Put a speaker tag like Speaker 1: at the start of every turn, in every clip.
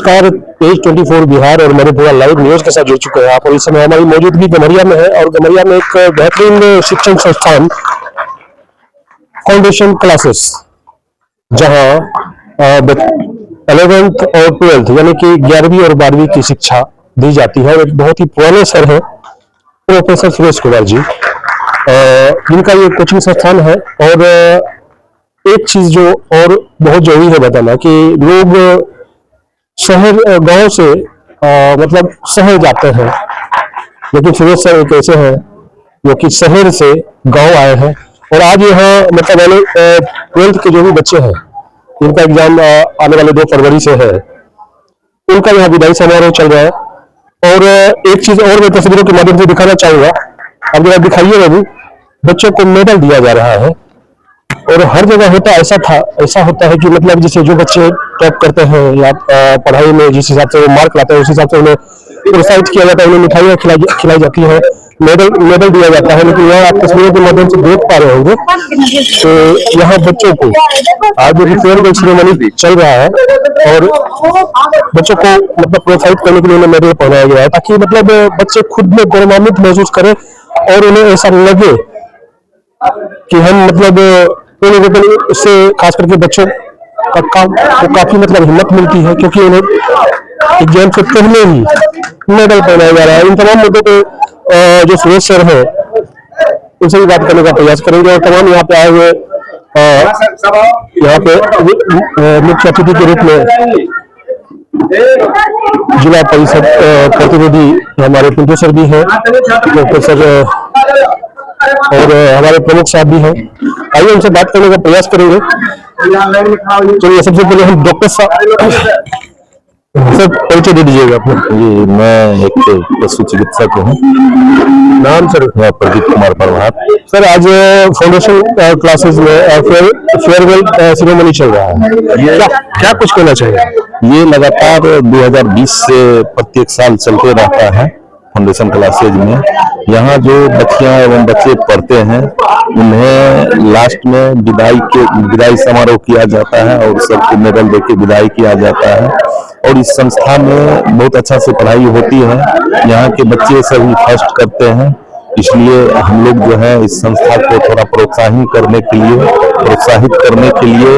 Speaker 1: नमस्कार, पेज 24 बिहार और Madhepura live news के साथ जुड़ चुके हैं आप। और इस समय हमारी मौजूदगी गमरिया में है और गमरिया में एक बेहतरीन शिक्षण संस्थान फाउंडेशन क्लासेस, जहां 11th और 12th यानी कि 11वीं और 12वीं की शिक्षा दी जाती है। एक बहुत ही पुराने सर है प्रोफेसर सुरेश कुमार जी, जिनका ये कोचिंग संस्थान है। और एक चीज जो और बहुत जरूरी है बताना कि लोग शहर गांव से मतलब शहर जाते हैं, लेकिन सुरेश सर एक ऐसे हैं जो कि शहर से गांव आए हैं। और आज यहाँ मतलब 12th के जो भी बच्चे हैं, इनका एग्जाम आने वाले 2 फरवरी से है, उनका यहाँ विदाई समारोह चल रहा है। और एक चीज और मैं तस्वीरों के माध्यम से दिखाना चाहूंगा, अब जरा दिखाइए बाबू, बच्चों को मेडल दिया जा रहा है। और हर जगह ऐसा होता है कि मतलब जैसे जो बच्चे टॉप करते हैं या पढ़ाई में जिस हिसाब से वो मार्क लाते हैं, उस हिसाब से उन्हें प्रोत्साहित किया जाता है, उन्हें मिठाइयाँ खिलाई जाती है, मेडल दिया जाता है। लेकिन यहाँ आप तस्वीरों के माध्यम से देख पा रहे होंगे तो यहाँ बच्चों को आज फेयरवेल सेरेमनी चल रहा है और बच्चों को मतलब प्रोत्साहित करने के लिए उन्हें मेडल पहनाया गया है, ताकि मतलब बच्चे खुद में गौरवान्वित महसूस करें और उन्हें ऐसा लगे कि हम मतलब इससे खास करके बच्चों का काफी मतलब हिम्मत मिलती है, क्योंकि उन्हें एग्जाम से पहले ही मेडल पहनाया जा रहा है। इन तमाम मुद्दों पे जो सुरेश सर है उनसे भी बात करने का प्रयास करेंगे। और तमाम यहाँ पे आए हुए यहाँ पे मुख्य अतिथि के रूप में जिला परिषद प्रतिनिधि हमारे पिंटू सर भी हैं, प्रोफेसर और हमारे प्रमुख साहब भी हैं। आइए उनसे बात करने का प्रयास करेंगे। चलिए सबसे पहले हम डॉक्टर साहब सर परिचय दे दीजिएगा अपना।
Speaker 2: जी, मैं एक पशु चिकित्सक हूँ।
Speaker 1: नाम सर?
Speaker 2: प्रदीप कुमार प्रभात।
Speaker 1: सर आज फाउंडेशन क्लासेस में फेयरवेल सेरेमनी चल रहा है, क्या कुछ कहना चाहिए?
Speaker 2: ये लगातार 2020 से प्रत्येक साल चलते रहता है फाउंडेशन क्लासेज में। यहाँ जो बच्चियां एवं बच्चे पढ़ते हैं उन्हें लास्ट में विदाई समारोह किया जाता है और सबको मेडल देके विदाई किया जाता है। और इस संस्था में बहुत अच्छा से पढ़ाई होती है, यहाँ के बच्चे सभी फर्स्ट करते हैं। इसलिए हम लोग जो है इस संस्था को थोड़ा प्रोत्साहित करने के लिए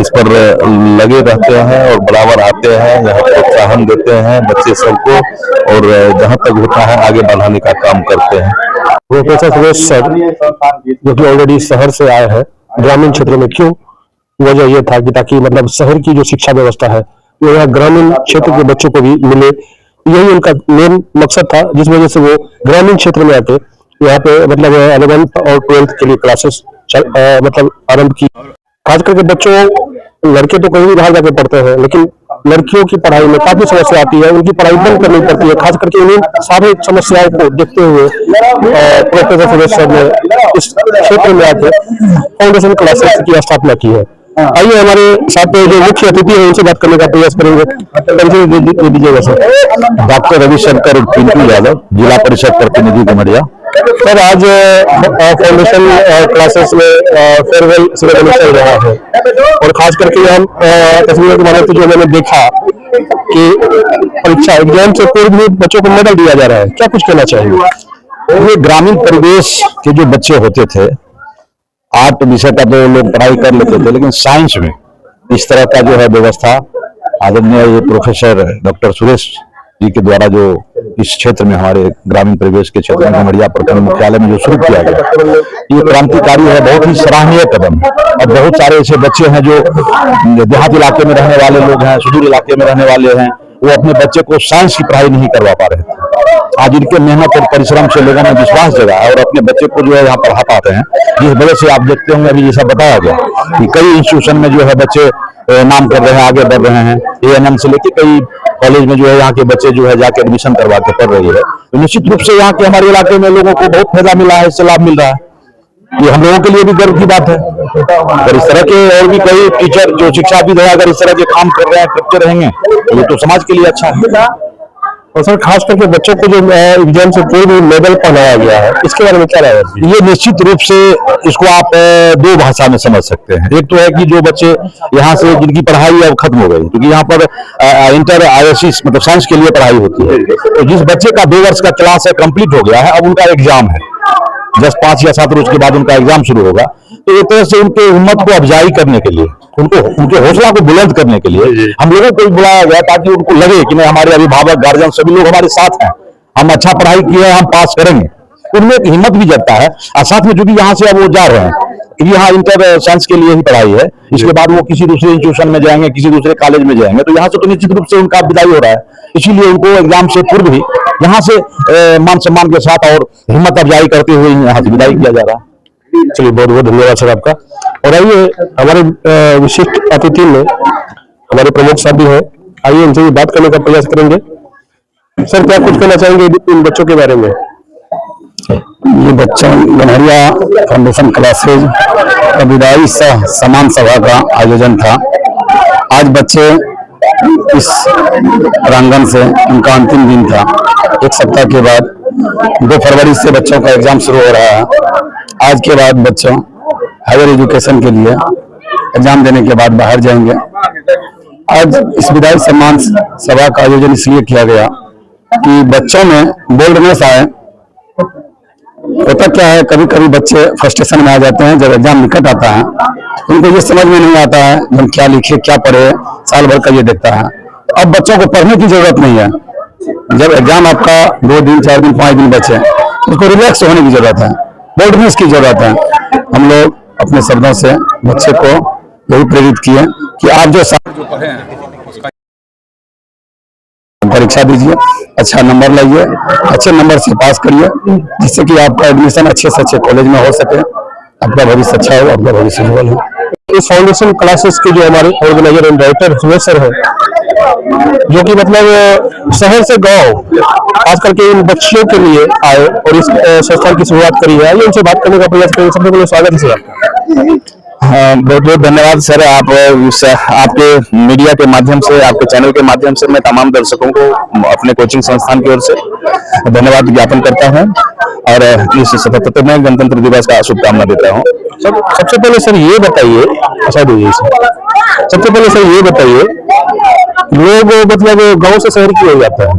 Speaker 2: इस पर लगे रहते हैं और बराबर आते हैं, यहाँ प्रोत्साहन देते हैं बच्चे सबको और जहाँ तक होता है आगे बढ़ाने का काम करते हैं।
Speaker 1: प्रोफेसर सुरेश सर जो कि ऑलरेडी शहर से आए हैं ग्रामीण क्षेत्र में, क्यों? वजह यह था कि ताकि मतलब शहर की जो शिक्षा व्यवस्था है वो यहाँ ग्रामीण क्षेत्र के बच्चों को भी मिले, यही उनका मेन मकसद था, जिस वजह से वो ग्रामीण क्षेत्र में आके यहाँ पे मतलब 11th और 12th के लिए क्लासेस मतलब आरंभ की। खास करके बच्चों, लड़के तो कहीं भी बाहर जाके पढ़ते हैं, लेकिन लड़कियों की पढ़ाई में काफी समस्या आती है, उनकी पढ़ाई बंद करनी पड़ती है। खास करके उन्हीं सारे समस्याओं को देखते हुए प्रोफेसर सुरेश सर ने इस क्षेत्र में आके फाउंडेशन क्लासेस की स्थापना की है। आइए हमारे साथ जो मुख्य अतिथि है उनसे बात करने का प्रयास करेंगे। दे दीजिएगा सर।
Speaker 2: डॉक्टर रविशंकर पिंटू यादव, जिला परिषद प्रतिनिधि गमरिया।
Speaker 1: सर आज फाउंडेशन क्लासेस में फेयरवेल सेरेमनी चल रहा है और खास करके हम तस्वीरों के माध्यम से जो मैंने देखा कि परीक्षा एग्जाम से पूर्व भी बच्चों को मेडल दिया जा रहा है, क्या कुछ कहना चाहिए?
Speaker 2: ये ग्रामीण परिवेश के जो बच्चे होते थे, आर्ट विषय का तो लोग पढ़ाई कर लेते थे, लेकिन साइंस में इस तरह का जो है व्यवस्था आदरणीय ये प्रोफेसर डॉक्टर सुरेश जी के द्वारा जो इस क्षेत्र में हमारे ग्रामीण परिवेश के क्षेत्र में गमरिया प्रखंड मुख्यालय में जो शुरू किया गया, ये क्रांतिकारी है, बहुत ही सराहनीय कदम। अब बहुत सारे ऐसे बच्चे हैं जो देहात इलाके में रहने वाले लोग हैं, सुदूर इलाके में रहने वाले हैं, वो अपने बच्चे को साइंस की पढ़ाई नहीं करवा पा रहे थे। आज इनके मेहनत और परिश्रम से लोगों ने विश्वास जगा और अपने बच्चे को जो है यहाँ पढ़ा पाते हैं, जिस वजह से आप देखते होंगे अभी जैसा बताया गया कि कई इंस्टीट्यूशन में जो है बच्चे नाम कर रहे हैं, आगे बढ़ रहे हैं। ANM से लेके कई कॉलेज में जो है यहाँ के बच्चे जो है जाके एडमिशन करवा के पढ़ रही है। तो निश्चित रूप से यहाँ के हमारे इलाके में लोगों को बहुत फायदा मिला है, इससे लाभ मिल रहा है। ये हम लोगों के लिए भी गर्व की बात है। अगर इस तरह के और भी कई टीचर जो शिक्षाविद है अगर इस तरह के काम कर रहे हैं, करते रहेंगे, तो ये तो समाज के लिए अच्छा है।
Speaker 1: और सर खास करके बच्चों को जो एग्जाम से पूर्व मेडल पहनाया गया है, इसके बारे में क्या राय है?
Speaker 2: ये निश्चित रूप से इसको आप दो भाषा में समझ सकते हैं। एक तो है कि जो बच्चे यहाँ से जिनकी पढ़ाई अब खत्म हो गई, क्योंकि यहाँ पर इंटर आईएससी मतलब साइंस के लिए पढ़ाई होती है, तो जिस बच्चे का 2 वर्ष का क्लास है कंप्लीट हो गया है, अब उनका एग्जाम है, जस्ट 5 या 7 रोज के बाद उनका एग्जाम शुरू होगा। तो एक तरह से उनके हिम्मत को अफजाई करने के लिए, उनको उनके हौसला को बुलंद करने के लिए हम लोगों को बुलाया गया, ताकि उनको लगे कि नहीं, हमारे अभिभावक गार्जियन सभी लोग हमारे साथ हैं, हम अच्छा पढ़ाई किए हैं, हम पास करेंगे। उनमें एक हिम्मत भी जगता है। और साथ में चूंकि यहाँ से अब वो जा रहे हैं, क्योंकि यहाँ इंटर साइंस के लिए ही पढ़ाई है, इसके बाद वो किसी दूसरे इंस्टीट्यूशन में जाएंगे, किसी दूसरे कॉलेज में जाएंगे, तो यहाँ से तो निश्चित रूप से उनका विदाई हो रहा है। इसीलिए उनको एग्जाम से पूर्व ही यहाँ से मान सम्मान के साथ और हिम्मत अफजाई करते हुए यहाँ से विदाई किया जा रहा है।
Speaker 1: चलिए, बहुत बहुत धन्यवाद सर आपका। और आइए, हमारे विशिष्ट अतिथि में हमारे प्रमुख साहब भी हैं, आइए इनसे भी बात करने का प्रयास करेंगे। सर, क्या कुछ कहना चाहेंगे इन बच्चों के बारे में?
Speaker 3: ये बच्चों गम्हरिया फाउंडेशन क्लासेज का विदाई सह सम्मान सभा का आयोजन था। आज बच्चे इस प्रांगण से उनका अंतिम दिन था। 1 सप्ताह के बाद 2 फरवरी से बच्चों का एग्जाम शुरू हो रहा है। आज के बाद बच्चों हायर एजुकेशन के लिए एग्जाम देने के बाद बाहर जाएंगे। आज इस विदाई सम्मान सभा का आयोजन इसलिए किया गया कि बच्चों में बोल्डनेस आए। होता क्या है, कभी कभी बच्चे फ्रस्ट्रेशन में आ जाते हैं जब एग्जाम निकट आता है, उनको ये समझ में नहीं आता है हम क्या लिखे क्या पढ़े, साल भर का ये देखता है। तो अब बच्चों को पढ़ने की जरूरत नहीं है। जब एग्जाम आपका 2 दिन 4 दिन 5 दिन बचे, उसको रिलैक्स होने की जरूरत है, बोल्डनेस की जरूरत है। हम लोग अपने शब्दों से बच्चे को यही प्रेरित किए कि आप जो पढ़े हैं उसका परीक्षा दीजिए, अच्छा नंबर लाइए, अच्छे नंबर से पास करिए, जिससे कि आपका एडमिशन अच्छे से अच्छे कॉलेज में हो सके, आपका भविष्य अच्छा हो, आपका भविष्य उज्जवल हो।
Speaker 1: इस फाउंडेशन क्लासेस के जो हमारे organiser and director Suresh sir है, जो कि मतलब शहर से गांव खास करके इन बच्चियों के लिए आए और इस संस्थान की शुरुआत करी है, ये उनसे बात करने का प्रयास करेंगे। सबसे पहले स्वागत है सर आपका।
Speaker 2: बहुत बहुत धन्यवाद सर। आपके मीडिया के माध्यम से, आपके चैनल के माध्यम से मैं तमाम दर्शकों को अपने कोचिंग संस्थान की ओर से धन्यवाद ज्ञापन करता हूं और इस 77वें गणतंत्र दिवस का शुभकामना देता हूं।
Speaker 1: सबसे पहले सर ये बताइए, सबसे पहले सर ये बताइए, लोग मतलब गांव से शहर क्यों हो जाता है,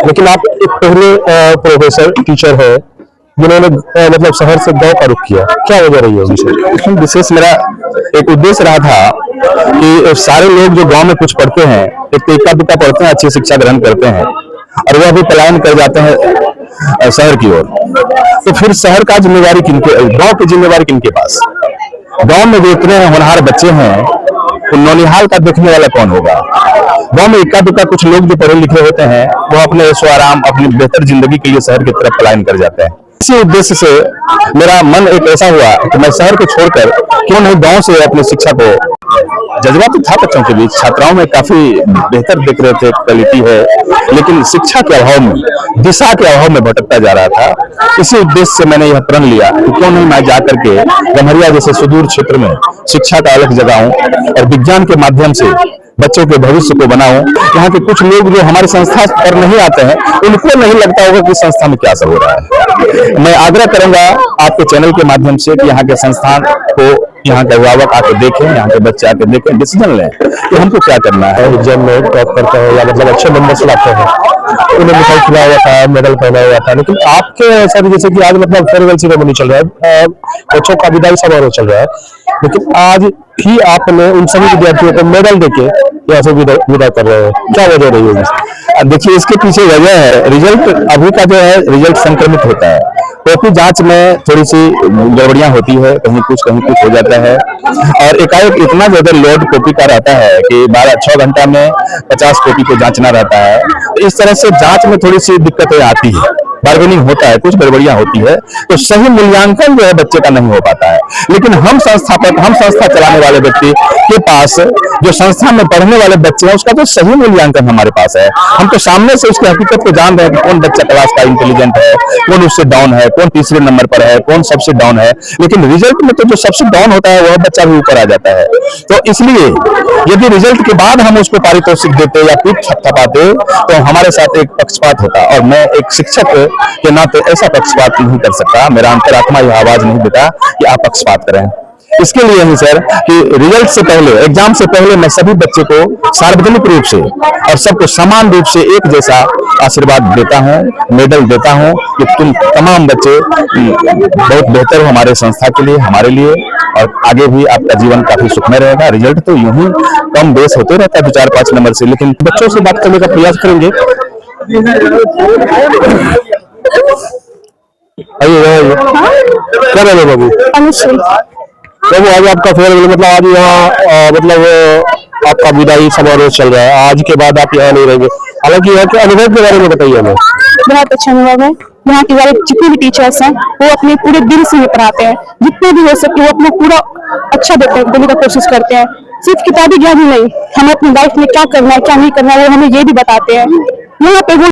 Speaker 1: लेकिन आप एक पहले प्रोफेसर टीचर है जिन्होंने मतलब शहर से गांव का रुख किया, क्या वजह रही है?
Speaker 2: इसमें विशेष मेरा एक उद्देश्य रहा था कि सारे लोग जो गांव में कुछ पढ़ते हैं, एक तो इक्का दुक्का पढ़ते हैं, अच्छी शिक्षा ग्रहण करते हैं और वह भी पलायन कर जाते हैं शहर की ओर। तो फिर शहर का जिम्मेवारी किनके, गांव की जिम्मेवारी किनके पास? गांव में जो इतने होनहार बच्चे हैं, तो नौनिहाल का देखने वाला कौन होगा? गांव में इक्का दुक्का कुछ लोग जो पढ़े लिखे होते हैं, वो अपने ऐशो आराम, अपनी बेहतर जिंदगी के लिए शहर की तरफ पलायन कर जाते हैं। इसी उद्देश्य से मेरा मन एक ऐसा हुआ कि मैं शहर को छोड़कर क्यों नहीं गांव से अपनी शिक्षा को, जज्बा तो था बच्चों के बीच, छात्राओं में काफी बेहतर दिख रहे थे, क्वालिटी है, लेकिन शिक्षा के अभाव में, दिशा के अभाव में भटकता जा रहा था। इसी उद्देश्य से मैंने यह प्रण लिया कि क्यों नहीं मैं जाकर के गम्हरिया जैसे सुदूर क्षेत्र में शिक्षा का अलग जगाऊं और विज्ञान के माध्यम से बच्चों के भविष्य को बनाऊं। यहाँ के कुछ लोग जो हमारी संस्था पर नहीं आते हैं, उनको नहीं लगता होगा कि संस्था में क्या सब हो रहा है। मैं आग्रह करूंगा आपके चैनल के माध्यम से कि यहाँ के संस्थान को, यहाँ के अभिभावक आके देखें, यहाँ के बच्चे आके देखें, डिसीजन लें कि हमको क्या करना है।
Speaker 1: एग्जाम में टॉप करते हैं या मतलब अच्छे नंबर से लाते हैं, उन्हें मिठाई खिलाया हुआ था, मेडल पहनाया हुआ था, लेकिन आपके ऐसा जैसे कि आज मतलब फेयरवेल सेरेमनी चल रहा है, बच्चों का विदाई समारोह चल रहा है, लेकिन आज ही आपने उन सभी विद्यार्थियों को मेडल देके यहाँ से विदा कर रहे हैं, क्या वजह रही होगी?
Speaker 2: देखिए, इसके पीछे वजह है रिजल्ट। अभी का जो है रिजल्ट संक्रमित होता है, कॉपी जांच में थोड़ी सी गड़बड़ियां होती है, कहीं कुछ हो जाता है और एकाएक इतना ज्यादा लोड कॉपी का रहता है कि 6 घंटा में 50 कॉपी को जांचना रहता है। तो इस तरह से जांच में थोड़ी सी दिक्कतें आती है, बार्गेनिंग होता है, कुछ गड़बड़ियां होती है, तो सही मूल्यांकन जो है बच्चे का नहीं हो पाता है। लेकिन हम संस्था चलाने वाले व्यक्ति के पास, जो संस्था में पढ़ने वाले बच्चे हैं, उसका तो सही मूल्यांकन हमारे पास है। हम तो सामने से उसकी हकीकत को जान रहे हैं कि कौन बच्चा क्लास का इंटेलिजेंट है, कौन उससे डाउन है, कौन तीसरे नंबर पर है, कौन सबसे डाउन है। लेकिन रिजल्ट में तो जो सबसे डाउन होता है वह बच्चा भी ऊपर आ जाता है। तो इसलिए यदि रिजल्ट के बाद हम उसको पारितोषिक देते या पीठ थपथपाते, तो हमारे साथ एक पक्षपात होता, और मैं एक शिक्षक के नाते ऐसा पक्षपात नहीं कर सकता, मेरा अंतरात्मा यह आवाज नहीं देता कि आप पक्षपात करें। इसके लिए ही सर कि रिजल्ट से पहले, एग्जाम से पहले मैं सभी बच्चे को सार्वजनिक रूप से और सबको समान रूप से एक जैसा आशीर्वाद देता हूं, मेडल देता हूं कि तुम तमाम बच्चे बहुत बेहतर हो हमारे संस्था के लिए, हमारे लिए, और आगे भी आपका जीवन काफी सुखमय रहेगा। रिजल्ट तो यूं ही कम बेस होते रहता है 2-4-5 नंबर से, लेकिन
Speaker 1: बच्चों से बात करने का प्रयास करेंगे। आइए क्या नाम है बाबू? बाबू आज आपका फेयरवेल, मतलब आज यहाँ मतलब आपका विदाई समारोह चल रहा है, आज के बाद आप यहाँ नहीं रहेंगे, हालांकि यहाँ के अनुभव के बारे में बताइए हमें।
Speaker 4: बहुत अच्छा अनुभव है। यहाँ के वाले जितने भी टीचर्स हैं वो अपने पूरे दिल से पढ़ाते हैं, जितने भी हो सके वो अपना पूरा अच्छा देने का कोशिश करते हैं। सिर्फ किताबी ज्ञान ही नहीं, हमें अपनी लाइफ में क्या करना है क्या नहीं करना है वो हमें ये भी बताते हैं। यहाँ पे वो